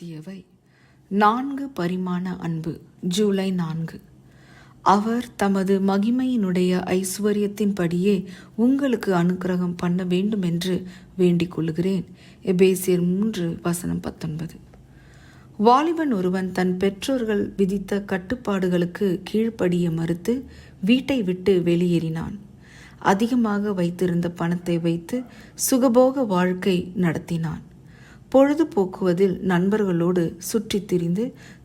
எழுதியவை 4 பரிமாண அன்பு. ஜூலை 4. அவர் தமது மகிமையினுடைய ஐசுவரியத்தின்படியே உங்களுக்கு அனுக்கிரகம் பண்ண வேண்டும் என்று வேண்டிக் கொள்கிறேன். எபேசியர் 3:19. வாலிபன் ஒருவன் தன் பெற்றோர்கள் விதித்த கட்டுப்பாடுகளுக்கு கீழ்ப்படிய மறுத்து வீட்டை விட்டு வெளியேறினான். அதிகமாக வைத்திருந்த பணத்தை வைத்து சுகபோக வாழ்க்கை நடத்தினான். பொழுதுபோக்குவதில் நண்பர்களோடு சுற்றித் திரிந்து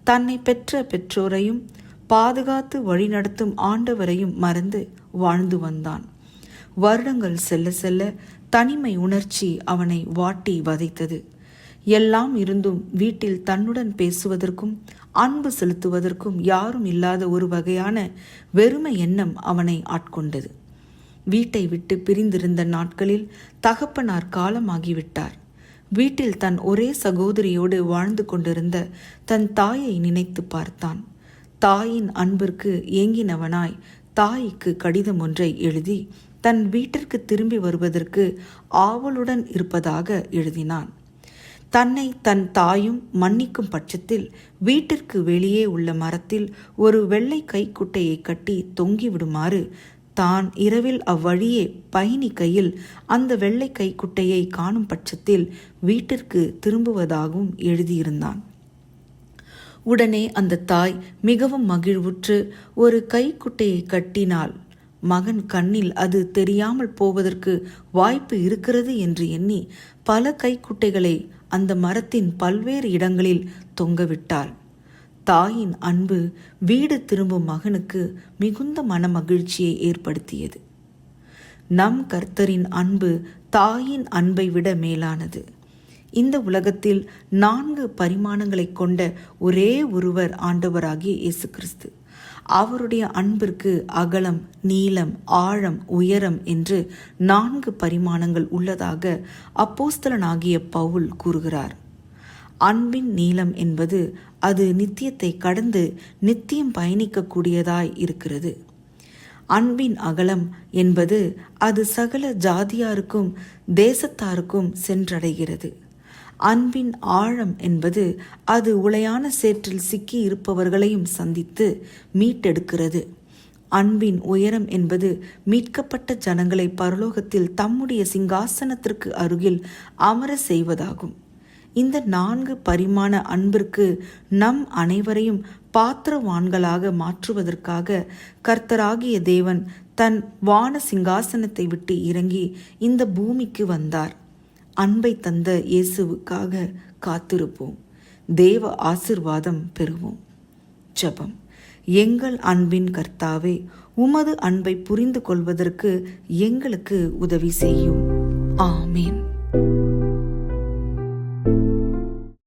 தன்னை பெற்ற பெற்றோரையும் பாதுகாத்து வழிநடத்தும் ஆண்டவரையும் மறந்து வாழ்ந்து வந்தான். வருடங்கள் செல்ல செல்ல தனிமை உணர்ச்சி அவனை வாட்டி வதைத்தது. எல்லாம் இருந்தும் வீட்டில் தன்னுடன் பேசுவதற்கும் அன்பு செலுத்துவதற்கும் யாரும் இல்லாத ஒரு வகையான வெறுமை எண்ணம் அவனை ஆட்கொண்டது. வீட்டை விட்டு பிரிந்திருந்த நாட்களில் தகப்பனார் காலமாகிவிட்டார். வீட்டில் தன் ஒரே சகோதரியோடு வாழ்ந்து கொண்டிருந்த தன் தாயை நினைத்து பார்த்தான். தாயின் அன்பிற்கு ஏங்கினவனாய் தாய்க்கு கடிதம் ஒன்றை எழுதி தன் வீட்டிற்கு திரும்பி வருவதற்கு ஆவலுடன் இருப்பதாக எழுதினான். தன்னை தன் தாயும் மன்னிக்கும் பட்சத்தில் வீட்டிற்கு வெளியே உள்ள மரத்தில் ஒரு வெள்ளை கைக்குட்டையை கட்டி தொங்கிவிடுமாறு தான் இரவில் அவ்வழியே பயணிக்கையில் அந்த வெள்ளை கைக்குட்டையை காணும் பட்சத்தில் வீட்டிற்கு திரும்புவதாகவும் எழுதியிருந்தான். உடனே அந்த தாய் மிகவும் மகிழ்வுற்று ஒரு கைக்குட்டையை கட்டினாள். மகன் கண்ணில் அது தெரியாமல் போவதற்கு வாய்ப்பு இருக்கிறது என்று எண்ணி பல கைக்குட்டைகளை அந்த மரத்தின் பல்வேறு இடங்களில் தொங்கவிட்டாள். தாயின் அன்பு வீடு திரும்பும் மகனுக்கு மிகுந்த மன மகிழ்ச்சியை ஏற்படுத்தியது. நம் கர்த்தரின் அன்பு தாயின் அன்பை விட மேலானது. இந்த உலகத்தில் 4 பரிமாணங்களை கொண்ட ஒரே ஒருவர் ஆண்டவராகிய இயேசு கிறிஸ்து. அவருடைய அன்பிற்கு அகலம், நீளம், ஆழம், உயரம் என்று 4 பரிமாணங்கள் உள்ளதாக அப்போஸ்தலனாகிய பவுல் கூறுகிறார். அன்பின் நீளம் என்பது அது நித்தியத்தை கடந்து நித்தியம் பயணிக்கக்கூடியதாய் இருக்கிறது. அன்பின் அகலம் என்பது அது சகல ஜாதியாருக்கும் தேசத்தாருக்கும் சென்றடைகிறது. அன்பின் ஆழம் என்பது அது உளையான சேற்றில் சிக்கி இருப்பவர்களையும் சந்தித்து மீட்டெடுக்கிறது. அன்பின் உயரம் என்பது மீட்கப்பட்ட ஜனங்களை பரலோகத்தில் தம்முடைய சிங்காசனத்திற்கு அருகில் அமர செய்வதாகும். இந்த 4 பரிமாண அன்பிற்கு நம் அனைவரையும் பாத்திரவான்களாக மாற்றுவதற்காக கர்த்தராகிய தேவன் தன் வான சிங்காசனத்தை விட்டு இறங்கி இந்த பூமிக்கு வந்தார். அன்பை தந்த இயேசுவுக்காக காத்திருப்போம். தேவ ஆசீர்வாதம் பெறுவோம். ஜெபம். எங்கள் அன்பின் கர்த்தாவே, உமது அன்பை புரிந்து கொள்வதற்கு எங்களுக்கு உதவி செய்யும். ஆமேன்.